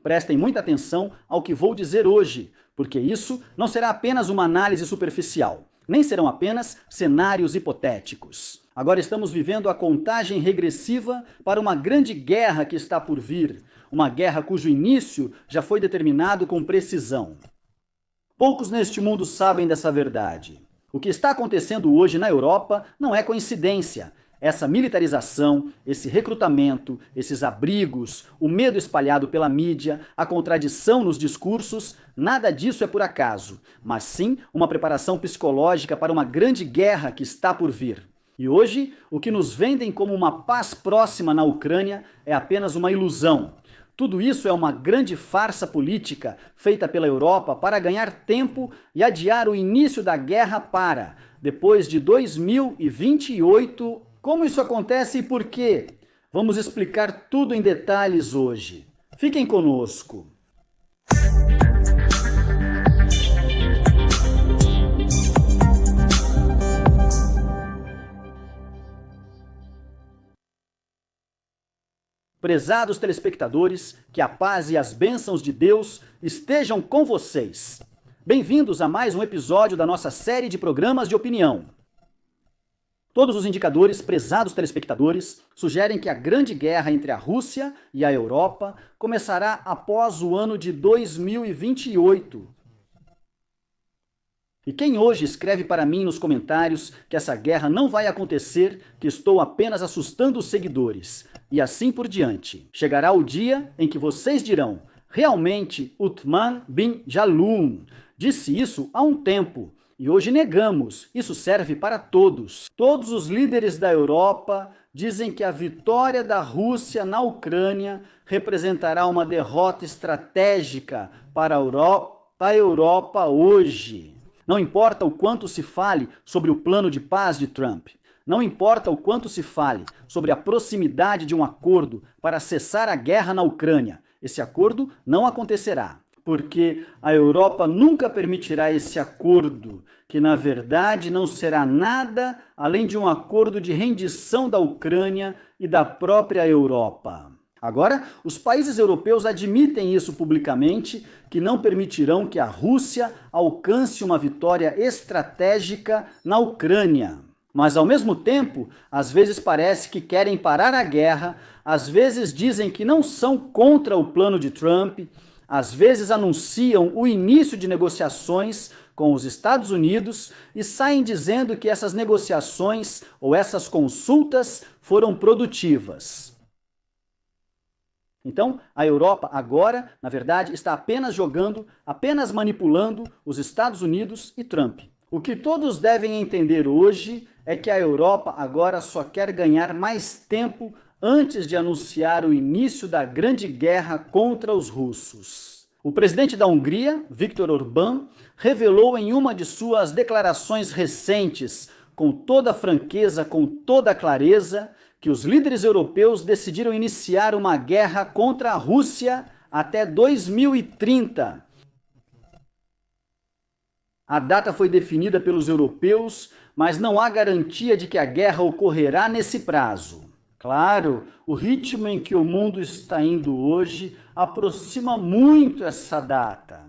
Prestem muita atenção ao que vou dizer hoje, porque isso não será apenas uma análise superficial, nem serão apenas cenários hipotéticos. Agora estamos vivendo a contagem regressiva para uma grande guerra que está por vir, uma guerra cujo início já foi determinado com precisão. Poucos neste mundo sabem dessa verdade. O que está acontecendo hoje na Europa não é coincidência. Essa militarização, esse recrutamento, esses abrigos, o medo espalhado pela mídia, a contradição nos discursos, nada disso é por acaso, mas sim uma preparação psicológica para uma grande guerra que está por vir. E hoje, o que nos vendem como uma paz próxima na Ucrânia é apenas uma ilusão. Tudo isso é uma grande farsa política feita pela Europa para ganhar tempo e adiar o início da guerra para, depois de 2028, como isso acontece e por quê? Vamos explicar tudo em detalhes hoje. Fiquem conosco. Prezados telespectadores, que a paz e as bênçãos de Deus estejam com vocês. Bem-vindos a mais um episódio da nossa série de programas de opinião. Todos os indicadores, prezados telespectadores, sugerem que a grande guerra entre a Rússia e a Europa começará após o ano de 2028. E quem hoje escreve para mim nos comentários que essa guerra não vai acontecer, que estou apenas assustando os seguidores, e assim por diante. Chegará o dia em que vocês dirão, realmente Uthman bin Jalloun disse isso há um tempo, e hoje negamos, isso serve para todos. Todos os líderes da Europa dizem que a vitória da Rússia na Ucrânia representará uma derrota estratégica para a Europa hoje. Não importa o quanto se fale sobre o plano de paz de Trump, não importa o quanto se fale sobre a proximidade de um acordo para cessar a guerra na Ucrânia, esse acordo não acontecerá, porque a Europa nunca permitirá esse acordo, que na verdade não será nada além de um acordo de rendição da Ucrânia e da própria Europa. Agora, os países europeus admitem isso publicamente, que não permitirão que a Rússia alcance uma vitória estratégica na Ucrânia. Mas, ao mesmo tempo, às vezes parece que querem parar a guerra, às vezes dizem que não são contra o plano de Trump, às vezes anunciam o início de negociações com os Estados Unidos e saem dizendo que essas negociações ou essas consultas foram produtivas. Então, a Europa agora, na verdade, está apenas manipulando os Estados Unidos e Trump. O que todos devem entender hoje é que a Europa agora só quer ganhar mais tempo antes de anunciar o início da grande guerra contra os russos. O presidente da Hungria, Viktor Orbán, revelou em uma de suas declarações recentes, com toda franqueza, com toda clareza, que os líderes europeus decidiram iniciar uma guerra contra a Rússia até 2030. A data foi definida pelos europeus, mas não há garantia de que a guerra ocorrerá nesse prazo. Claro, o ritmo em que o mundo está indo hoje aproxima muito essa data.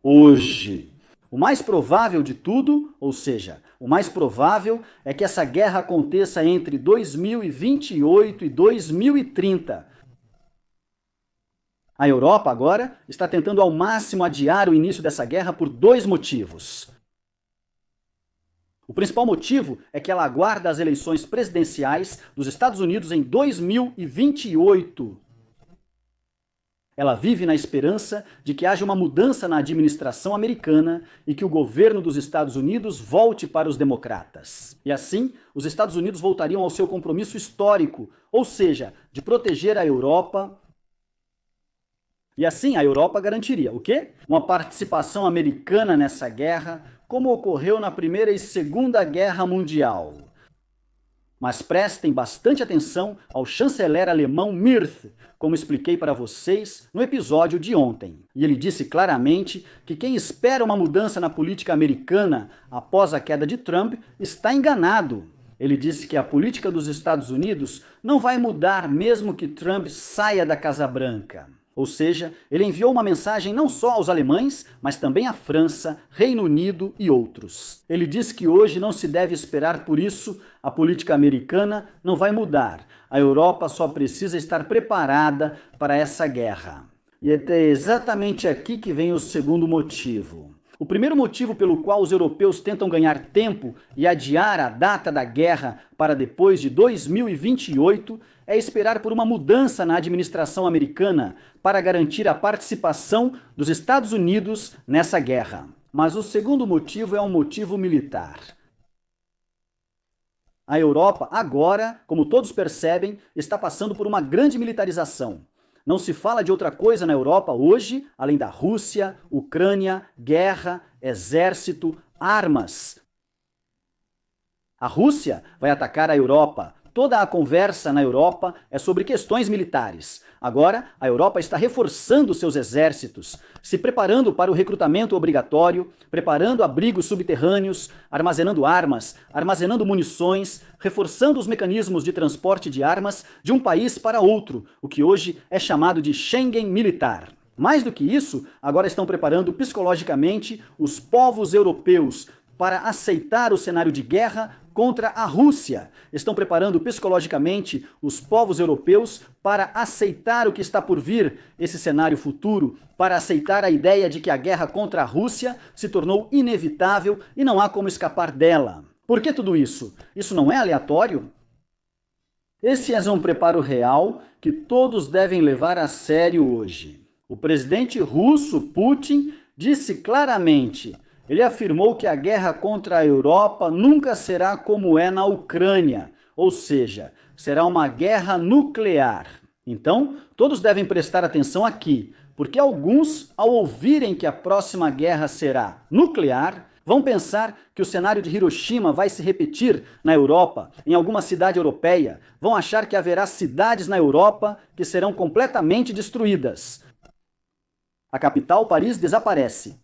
Hoje. O mais provável de tudo, ou seja, o mais provável é que essa guerra aconteça entre 2028 e 2030. A Europa agora está tentando ao máximo adiar o início dessa guerra por dois motivos. O principal motivo é que ela aguarda as eleições presidenciais dos Estados Unidos em 2028. Ela vive na esperança de que haja uma mudança na administração americana e que o governo dos Estados Unidos volte para os democratas. E assim, os Estados Unidos voltariam ao seu compromisso histórico, ou seja, de proteger a Europa. E assim, a Europa garantiria o quê? Uma participação americana nessa guerra, como ocorreu na Primeira e Segunda Guerra Mundial. Mas prestem bastante atenção ao chanceler alemão Merz, como expliquei para vocês no episódio de ontem. E ele disse claramente que quem espera uma mudança na política americana após a queda de Trump está enganado. Ele disse que a política dos Estados Unidos não vai mudar mesmo que Trump saia da Casa Branca. Ou seja, ele enviou uma mensagem não só aos alemães, mas também à França, Reino Unido e outros. Ele diz que hoje não se deve esperar por isso, a política americana não vai mudar. A Europa só precisa estar preparada para essa guerra. E é exatamente aqui que vem o segundo motivo. O primeiro motivo pelo qual os europeus tentam ganhar tempo e adiar a data da guerra para depois de 2028 é esperar por uma mudança na administração americana para garantir a participação dos Estados Unidos nessa guerra. Mas o segundo motivo é um motivo militar. A Europa, agora, como todos percebem, está passando por uma grande militarização. Não se fala de outra coisa na Europa hoje, além da Rússia, Ucrânia, guerra, exército, armas. A Rússia vai atacar a Europa. Toda a conversa na Europa é sobre questões militares. Agora, a Europa está reforçando seus exércitos, se preparando para o recrutamento obrigatório, preparando abrigos subterrâneos, armazenando armas, armazenando munições, reforçando os mecanismos de transporte de armas de um país para outro, o que hoje é chamado de Schengen militar. Mais do que isso, agora estão preparando psicologicamente os povos europeus para aceitar o cenário de guerra contra a Rússia. Estão preparando psicologicamente os povos europeus para aceitar o que está por vir, esse cenário futuro, para aceitar a ideia de que a guerra contra a Rússia se tornou inevitável e não há como escapar dela. Por que tudo isso? Isso não é aleatório? Esse é um preparo real que todos devem levar a sério hoje. O presidente russo, Putin, disse claramente: ele afirmou que a guerra contra a Europa nunca será como é na Ucrânia, ou seja, será uma guerra nuclear. Então, todos devem prestar atenção aqui, porque alguns, ao ouvirem que a próxima guerra será nuclear, vão pensar que o cenário de Hiroshima vai se repetir na Europa, em alguma cidade europeia. Vão achar que haverá cidades na Europa que serão completamente destruídas. A capital, Paris, desaparece.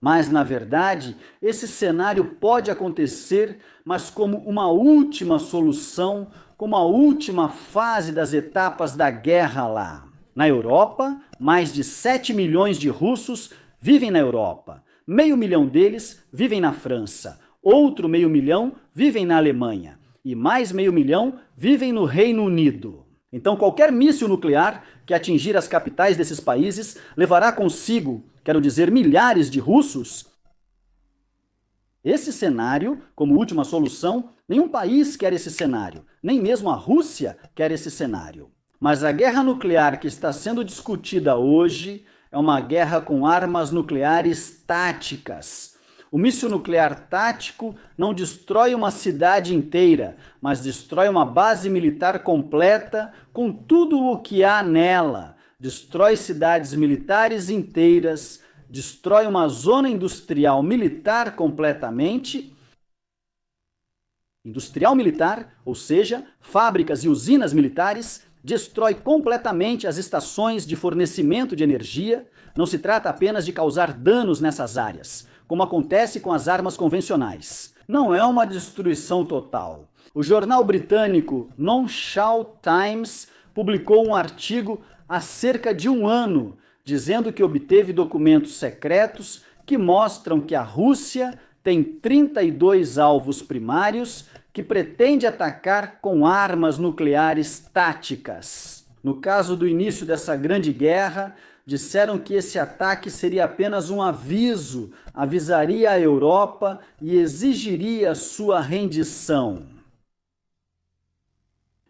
Mas, na verdade, esse cenário pode acontecer, mas como uma última solução, como a última fase das etapas da guerra lá. Na Europa, mais de 7 milhões de russos vivem na Europa. 500 mil deles vivem na França. Outro 500 mil vivem na Alemanha. E mais 500 mil vivem no Reino Unido. Então, qualquer míssil nuclear que atingir as capitais desses países levará consigo, quero dizer, milhares de russos. Esse cenário, como última solução, nenhum país quer esse cenário, nem mesmo a Rússia quer esse cenário. Mas a guerra nuclear que está sendo discutida hoje é uma guerra com armas nucleares táticas. O míssil nuclear tático não destrói uma cidade inteira, mas destrói uma base militar completa com tudo o que há nela. Destrói cidades militares inteiras, destrói uma zona industrial militar completamente. Industrial militar, ou seja, fábricas e usinas militares, destrói completamente as estações de fornecimento de energia. Não se trata apenas de causar danos nessas áreas, como acontece com as armas convencionais. Não é uma destruição total. O jornal britânico Non-Shao Times publicou um artigo há cerca de um ano, dizendo que obteve documentos secretos que mostram que a Rússia tem 32 alvos primários que pretende atacar com armas nucleares táticas. No caso do início dessa grande guerra, disseram que esse ataque seria apenas um aviso, avisaria a Europa e exigiria sua rendição.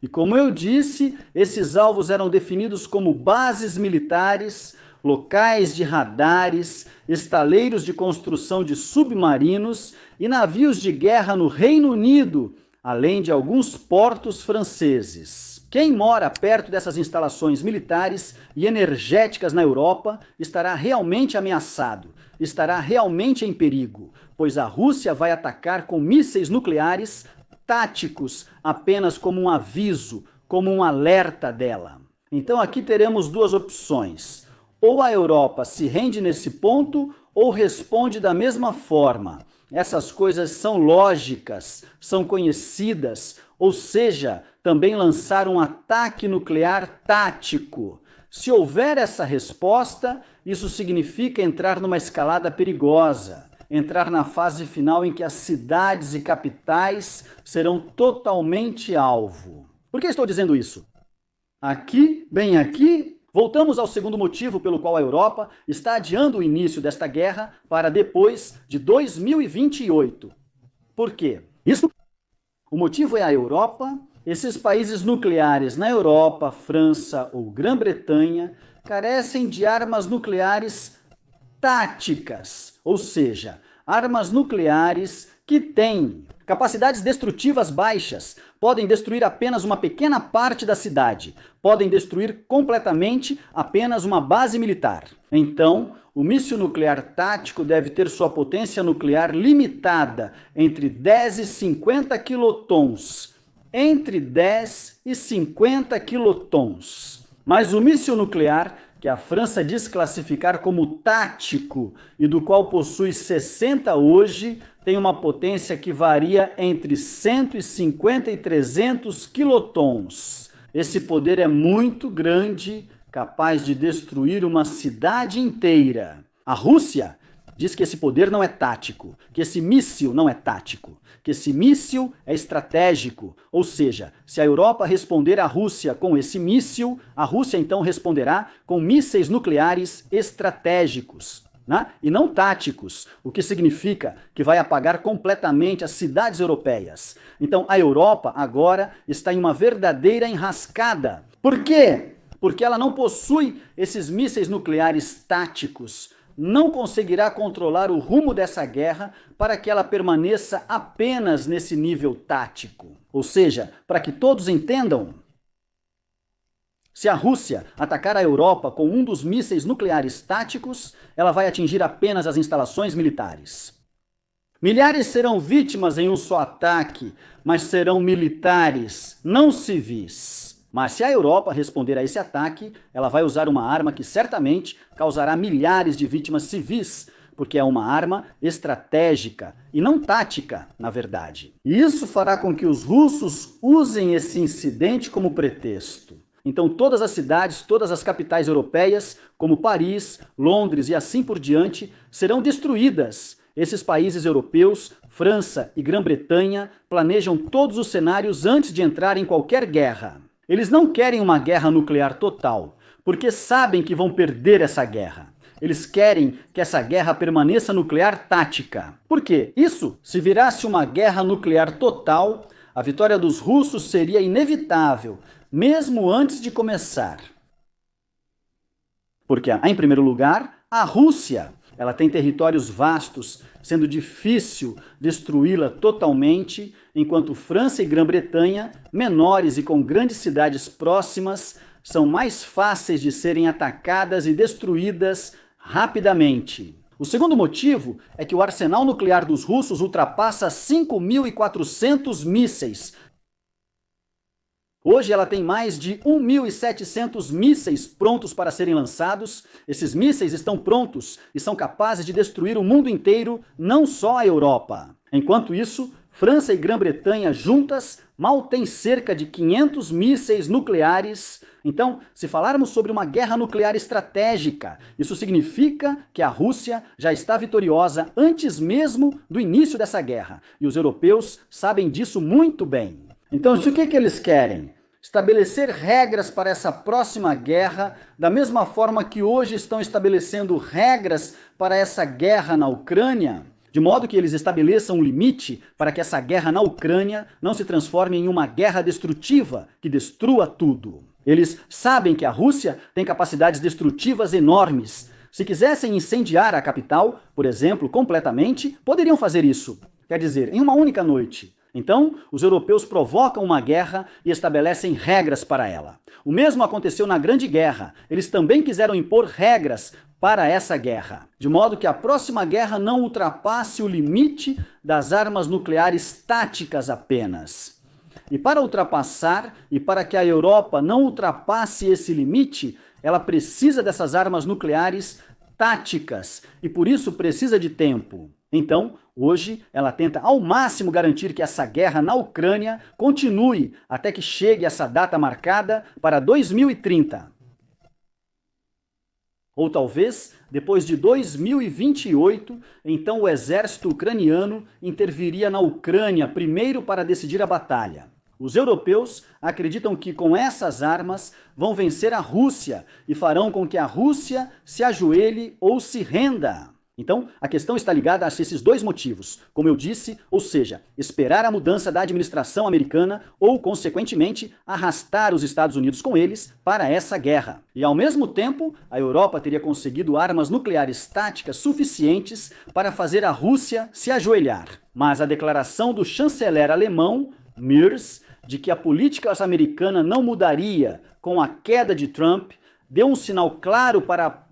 E como eu disse, esses alvos eram definidos como bases militares, locais de radares, estaleiros de construção de submarinos e navios de guerra no Reino Unido, além de alguns portos franceses. Quem mora perto dessas instalações militares e energéticas na Europa estará realmente ameaçado, estará realmente em perigo, pois a Rússia vai atacar com mísseis nucleares táticos apenas como um aviso, como um alerta dela. Então aqui teremos duas opções. Ou a Europa se rende nesse ponto ou responde da mesma forma. Essas coisas são lógicas, são conhecidas, ou seja, também lançar um ataque nuclear tático. Se houver essa resposta, isso significa entrar numa escalada perigosa, entrar na fase final em que as cidades e capitais serão totalmente alvo. Por que estou dizendo isso? Aqui, bem aqui, voltamos ao segundo motivo pelo qual a Europa está adiando o início desta guerra para depois de 2028. Por quê? O motivo é a Europa. Esses países nucleares na Europa, França ou Grã-Bretanha, carecem de armas nucleares táticas, ou seja, armas nucleares que têm capacidades destrutivas baixas, podem destruir apenas uma pequena parte da cidade, podem destruir completamente apenas uma base militar. Então, o míssil nuclear tático deve ter sua potência nuclear limitada entre 10 e 50 quilotons. Entre 10 e 50 quilotons. Mas o míssil nuclear, que a França diz classificar como tático e do qual possui 60 hoje, tem uma potência que varia entre 150 e 300 quilotons. Esse poder é muito grande, capaz de destruir uma cidade inteira. A Rússia diz que esse poder não é tático, que esse míssil não é tático, que esse míssil é estratégico. Ou seja, se a Europa responder à Rússia com esse míssil, a Rússia então responderá com mísseis nucleares estratégicos, né? E não táticos, o que significa que vai apagar completamente as cidades europeias. Então a Europa agora está em uma verdadeira enrascada. Por quê? Porque ela não possui esses mísseis nucleares táticos, não conseguirá controlar o rumo dessa guerra para que ela permaneça apenas nesse nível tático. Ou seja, para que todos entendam, se a Rússia atacar a Europa com um dos mísseis nucleares táticos, ela vai atingir apenas as instalações militares. Milhares serão vítimas em um só ataque, mas serão militares, não civis. Mas se a Europa responder a esse ataque, ela vai usar uma arma que certamente causará milhares de vítimas civis, porque é uma arma estratégica e não tática, na verdade. E isso fará com que os russos usem esse incidente como pretexto. Então todas as cidades, todas as capitais europeias, como Paris, Londres e assim por diante, serão destruídas. Esses países europeus, França e Grã-Bretanha, planejam todos os cenários antes de entrar em qualquer guerra. Eles não querem uma guerra nuclear total, porque sabem que vão perder essa guerra. Eles querem que essa guerra permaneça nuclear tática. Por quê? Isso, se virasse uma guerra nuclear total, a vitória dos russos seria inevitável, mesmo antes de começar. Porque, em primeiro lugar, a Rússia, ela tem territórios vastos, sendo difícil destruí-la totalmente, enquanto França e Grã-Bretanha, menores e com grandes cidades próximas, são mais fáceis de serem atacadas e destruídas rapidamente. O segundo motivo é que o arsenal nuclear dos russos ultrapassa 5.400 mísseis. Hoje ela tem mais de 1.700 mísseis prontos para serem lançados. Esses mísseis estão prontos e são capazes de destruir o mundo inteiro, não só a Europa. Enquanto isso, França e Grã-Bretanha juntas mal têm cerca de 500 mísseis nucleares. Então, se falarmos sobre uma guerra nuclear estratégica, isso significa que a Rússia já está vitoriosa antes mesmo do início dessa guerra. E os europeus sabem disso muito bem. Então, o que eles querem? Estabelecer regras para essa próxima guerra, da mesma forma que hoje estão estabelecendo regras para essa guerra na Ucrânia, de modo que eles estabeleçam um limite para que essa guerra na Ucrânia não se transforme em uma guerra destrutiva que destrua tudo. Eles sabem que a Rússia tem capacidades destrutivas enormes. Se quisessem incendiar a capital, por exemplo, completamente, poderiam fazer isso. Quer dizer, em uma única noite. Então, os europeus provocam uma guerra e estabelecem regras para ela. O mesmo aconteceu na Grande Guerra. Eles também quiseram impor regras para essa guerra, de modo que a próxima guerra não ultrapasse o limite das armas nucleares táticas apenas. E para ultrapassar, e para que a Europa não ultrapasse esse limite, ela precisa dessas armas nucleares táticas, e por isso precisa de tempo. Então, hoje, ela tenta ao máximo garantir que essa guerra na Ucrânia continue até que chegue essa data marcada para 2030. Ou talvez, depois de 2028, então o exército ucraniano interviria na Ucrânia primeiro para decidir a batalha. Os europeus acreditam que com essas armas vão vencer a Rússia e farão com que a Rússia se ajoelhe ou se renda. Então, a questão está ligada a esses dois motivos, como eu disse, ou seja, esperar a mudança da administração americana ou, consequentemente, arrastar os Estados Unidos com eles para essa guerra. E, ao mesmo tempo, a Europa teria conseguido armas nucleares táticas suficientes para fazer a Rússia se ajoelhar. Mas a declaração do chanceler alemão, Merz, de que a política americana não mudaria com a queda de Trump, deu um sinal claro para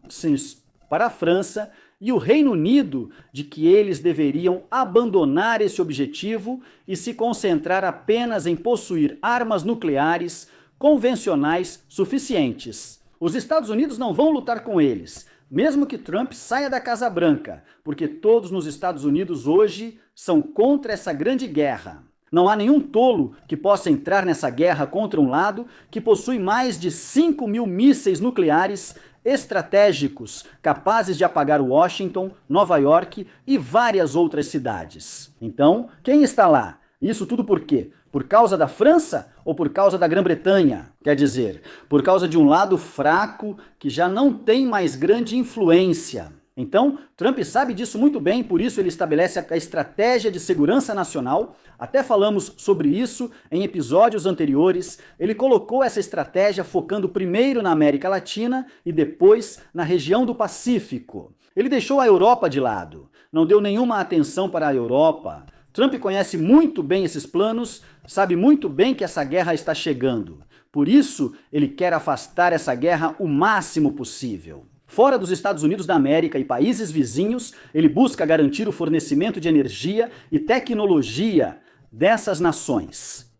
a França e o Reino Unido de que eles deveriam abandonar esse objetivo e se concentrar apenas em possuir armas nucleares convencionais suficientes. Os Estados Unidos não vão lutar com eles, mesmo que Trump saia da Casa Branca, porque todos nos Estados Unidos hoje são contra essa grande guerra. Não há nenhum tolo que possa entrar nessa guerra contra um lado que possui mais de 5.000 mísseis nucleares estratégicos, capazes de apagar Washington, Nova York e várias outras cidades. Então, quem está lá? Isso tudo por quê? Por causa da França ou por causa da Grã-Bretanha? Quer dizer, por causa de um lado fraco que já não tem mais grande influência. Então, Trump sabe disso muito bem, por isso ele estabelece a estratégia de segurança nacional. Até falamos sobre isso em episódios anteriores. Ele colocou essa estratégia focando primeiro na América Latina e depois na região do Pacífico. Ele deixou a Europa de lado, não deu nenhuma atenção para a Europa. Trump conhece muito bem esses planos, sabe muito bem que essa guerra está chegando. Por isso, ele quer afastar essa guerra o máximo possível. Fora dos Estados Unidos da América e países vizinhos, ele busca garantir o fornecimento de energia e tecnologia dessas nações.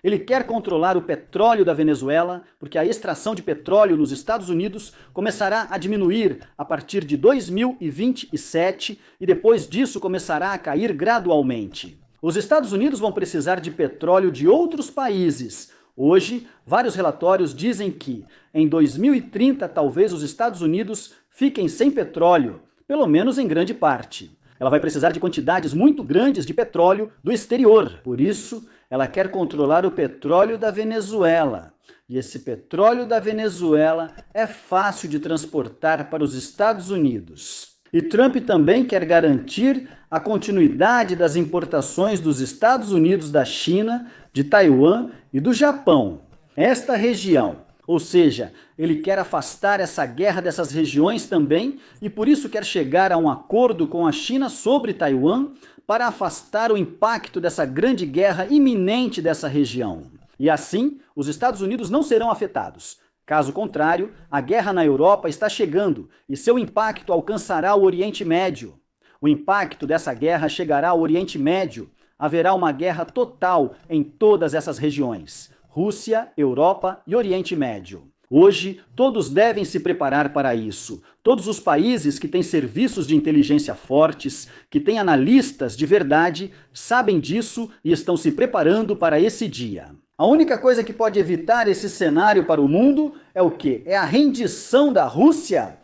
Ele quer controlar o petróleo da Venezuela, porque a extração de petróleo nos Estados Unidos começará a diminuir a partir de 2027 e depois disso começará a cair gradualmente. Os Estados Unidos vão precisar de petróleo de outros países. Hoje, vários relatórios dizem que, em 2030, talvez os Estados Unidos fiquem sem petróleo, pelo menos em grande parte. Ela vai precisar de quantidades muito grandes de petróleo do exterior. Por isso, ela quer controlar o petróleo da Venezuela. E esse petróleo da Venezuela é fácil de transportar para os Estados Unidos. E Trump também quer garantir a continuidade das importações dos Estados Unidos da China, de Taiwan e do Japão. Esta região, ou seja, ele quer afastar essa guerra dessas regiões também e por isso quer chegar a um acordo com a China sobre Taiwan para afastar o impacto dessa grande guerra iminente dessa região. E assim, os Estados Unidos não serão afetados. Caso contrário, a guerra na Europa está chegando e seu impacto alcançará o Oriente Médio. O impacto dessa guerra chegará ao Oriente Médio. Haverá uma guerra total em todas essas regiões: Rússia, Europa e Oriente Médio. Hoje, todos devem se preparar para isso. Todos os países que têm serviços de inteligência fortes, que têm analistas de verdade, sabem disso e estão se preparando para esse dia. A única coisa que pode evitar esse cenário para o mundo é o quê? É a rendição da Rússia?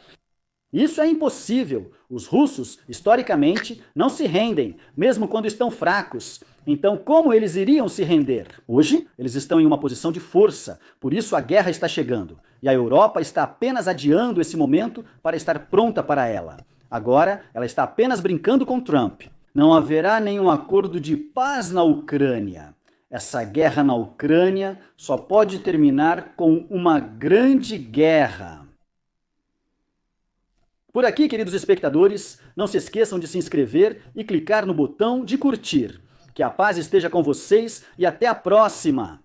Isso é impossível. Os russos, historicamente, não se rendem, mesmo quando estão fracos. Então, como eles iriam se render? Hoje, eles estão em uma posição de força, por isso a guerra está chegando. E a Europa está apenas adiando esse momento para estar pronta para ela. Agora, ela está apenas brincando com Trump. Não haverá nenhum acordo de paz na Ucrânia. Essa guerra na Ucrânia só pode terminar com uma grande guerra. Por aqui, queridos espectadores, não se esqueçam de se inscrever e clicar no botão de curtir. Que a paz esteja com vocês e até a próxima!